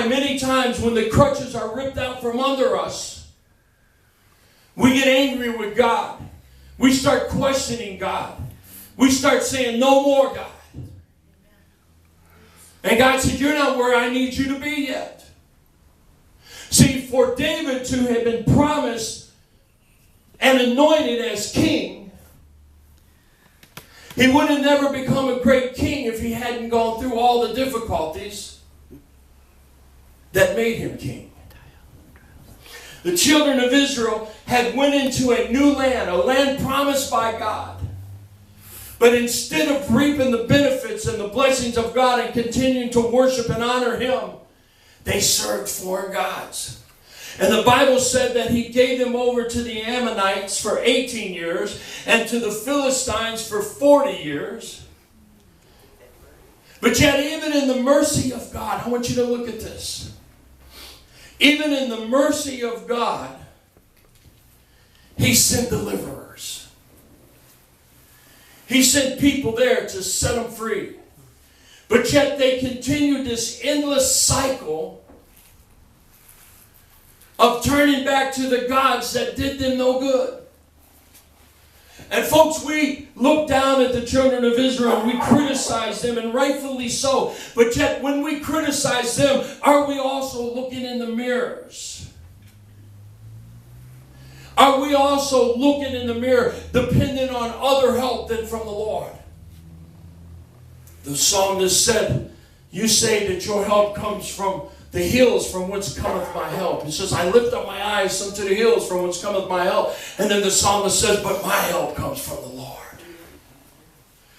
Many times when the crutches are ripped out from under us, we get angry with God. We start questioning God. We start saying, no more, God. And God said, you're not where I need you to be yet. See, for David to have been promised and anointed as king, he would have never become a great king if he hadn't gone through all the difficulties that made him king. The children of Israel had went into a new land, a land promised by God. But instead of reaping the benefits and the blessings of God and continuing to worship and honor Him, they served foreign gods. And the Bible said that He gave them over to the Ammonites for 18 years and to the Philistines for 40 years. But yet, even in the mercy of God, I want you to look at this. Even in the mercy of God, He sent deliverers. He sent people there to set them free. But yet they continued this endless cycle of turning back to the gods that did them no good. And folks, we look down at the children of Israel and we criticize them, and rightfully so. But yet when we criticize them, are we also looking in the mirrors? Are we also looking in the mirror dependent on other help than from the Lord? The psalmist said, you say that your help comes from the hills from whence cometh my help. He says, I lift up my eyes unto the hills from whence cometh my help. And then the psalmist says, but my help comes from the Lord.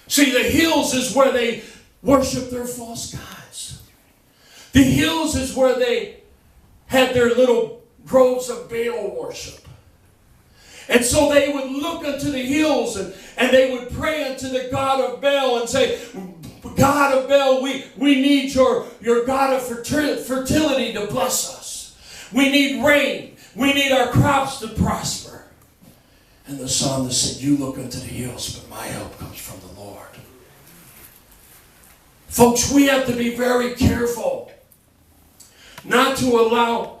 See, the hills is where they worship their false gods. The hills is where they had their little groves of Baal worship. And so they would look unto the hills and they would pray unto the God of Baal and say, God of Baal, we need your God of fertility to bless us. We need rain. We need our crops to prosper. And the psalmist said, you look unto the hills, but my help comes from the Lord. Folks, we have to be very careful not to allow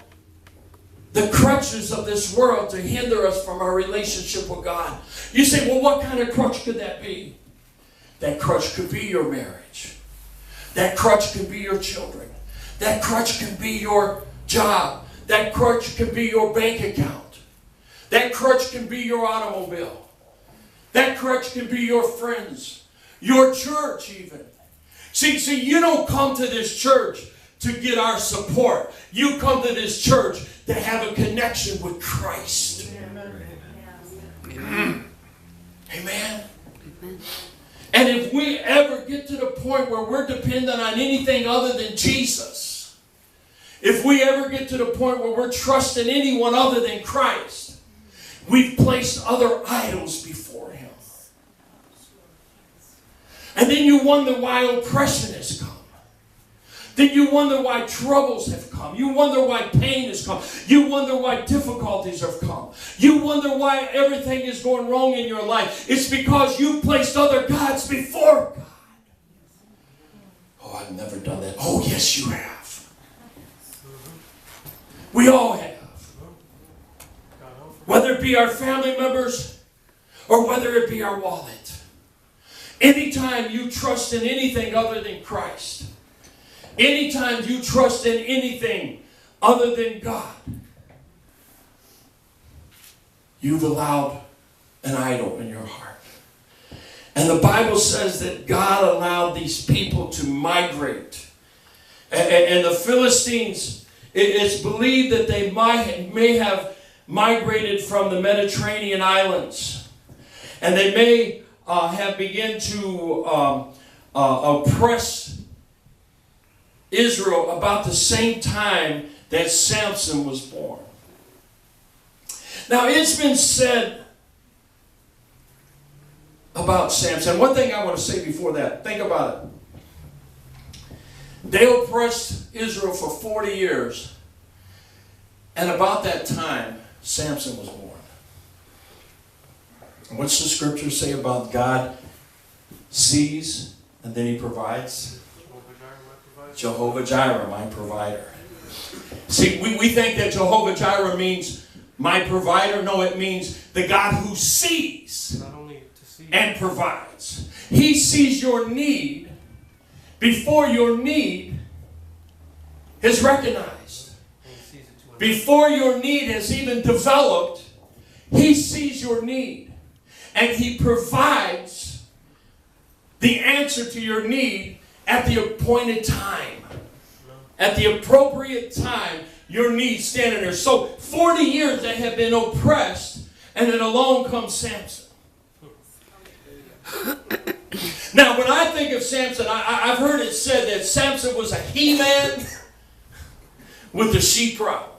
the crutches of this world to hinder us from our relationship with God. You say, well, what kind of crutch could that be? That crutch could be your marriage. That crutch could be your children. That crutch could be your job. That crutch could be your bank account. That crutch can be your automobile. That crutch can be your friends. Your church even. See, you don't come to this church to get our support. You come to this church to have a connection with Christ. Amen. Amen. And if we ever get to the point where we're dependent on anything other than Jesus, if we ever get to the point where we're trusting anyone other than Christ, we've placed other idols before Him. And then you wonder why oppression has come. Then you wonder why troubles have come. You wonder why pain has come. You wonder why difficulties have come. You wonder why everything is going wrong in your life. It's because you've placed other gods before God. Oh, I've never done that. Oh, yes, you have. We all have. Whether it be our family members or whether it be our wallet. Anytime you trust in anything other than Christ, anytime you trust in anything other than God, you've allowed an idol in your heart. And the Bible says that God allowed these people to migrate. And the Philistines, it's believed that they may have migrated from the Mediterranean islands. And they may have begun to oppress Israel about the same time that Samson was born. Now, it's been said about Samson. One thing I want to say before that, think about it. They oppressed Israel for 40 years. And about that time, Samson was born. And what's the scripture say about God sees and then He provides? Jehovah Jireh, my provider. See, we think that Jehovah Jireh means my provider. No, it means the God who sees and provides. He sees your need before your need is recognized. Before your need has even developed, He sees your need. And He provides the answer to your need at the appointed time. At the appropriate time, your need's standing there. So 40 years they have been oppressed, and then along comes Samson. Now, when I think of Samson, I've heard it said that Samson was a he-man with a she-problem.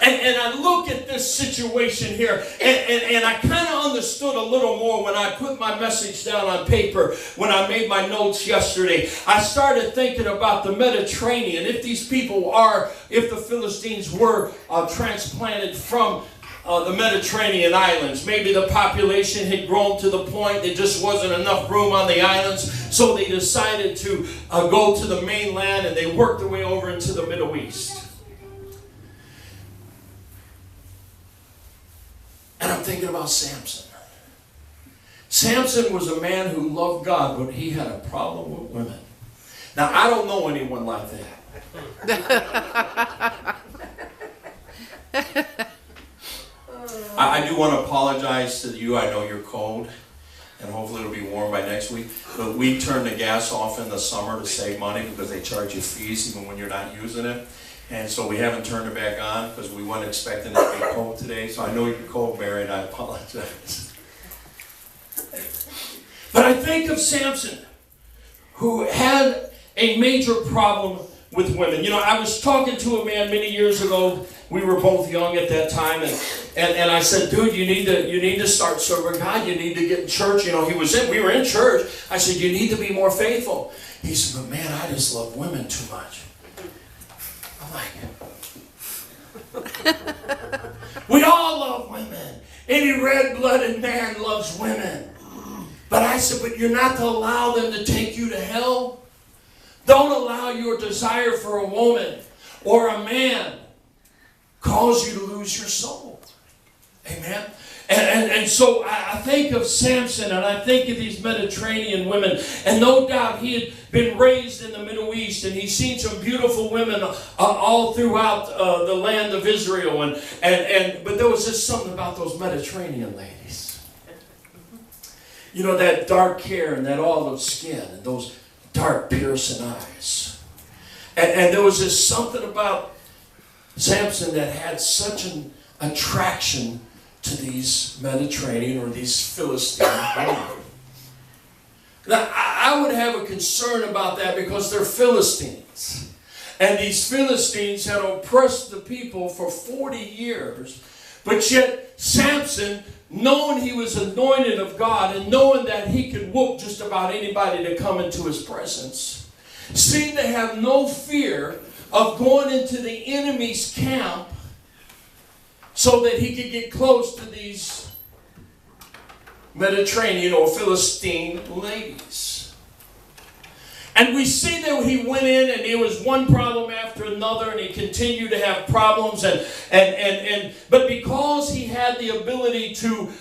And I look at this situation here, and I kind of understood a little more when I put my message down on paper, when I made my notes yesterday. I started thinking about the Mediterranean. If these people if the Philistines were transplanted from the Mediterranean islands, maybe the population had grown to the point there just wasn't enough room on the islands, so they decided to go to the mainland, and they worked their way over into the Middle East. And I'm thinking about Samson. Samson was a man who loved God, but he had a problem with women. Now, I don't know anyone like that. I do want to apologize to you. I know you're cold, and hopefully it'll be warm by next week. But we turn the gas off in the summer to save money because they charge you fees even when you're not using it. And so we haven't turned it back on because we weren't expecting it to be cold today. So I know you're cold, Mary, and I apologize. But I think of Samson, who had a major problem with women. You know, I was talking to a man many years ago. We were both young at that time, and I said, dude, you need to start serving God. You need to get in church. You know, we were in church. I said, you need to be more faithful. He said, but man, I just love women too much. We all love women. Any red-blooded man loves women. But I said, but you're not to allow them to take you to hell. Don't allow your desire for a woman or a man cause you to lose your soul. Amen. And so I think of Samson, and I think of these Mediterranean women, and no doubt he had been raised in the Middle East, and he's seen some beautiful women all throughout the land of Israel, but there was just something about those Mediterranean ladies. You know, that dark hair and that olive skin and those dark piercing eyes. And there was just something about Samson that had such an attraction to these Mediterranean or these Philistine women. Now, I would have a concern about that because they're Philistines. And these Philistines had oppressed the people for 40 years. But yet, Samson, knowing he was anointed of God and knowing that he could whoop just about anybody to come into his presence, seemed to have no fear of going into the enemy's camp so that he could get close to these Mediterranean or Philistine ladies. And we see that he went in and there was one problem after another, and he continued to have problems. But because he had the ability to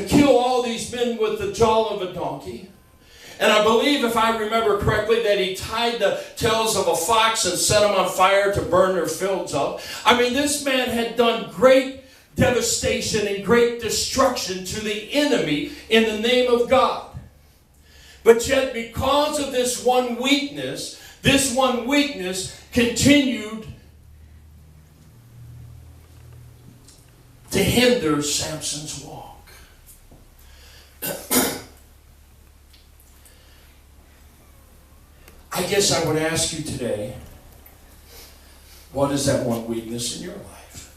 kill all these men with the jaw of a donkey, and I believe, if I remember correctly, that he tied the tails of a fox and set them on fire to burn their fields up. I mean, this man had done great devastation and great destruction to the enemy in the name of God. But yet, because of this one weakness continued to hinder Samson's walk. I guess I would ask you today, what is that one weakness in your life?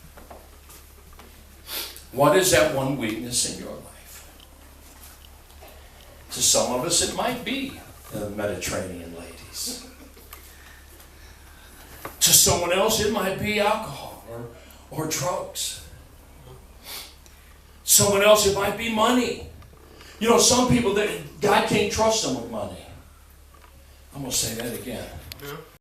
What is that one weakness in your life? To some of us, it might be the Mediterranean ladies. To someone else, it might be alcohol or drugs. Someone else, it might be money. You know, some people, God can't trust them with money. I'm going to say that again. Yeah.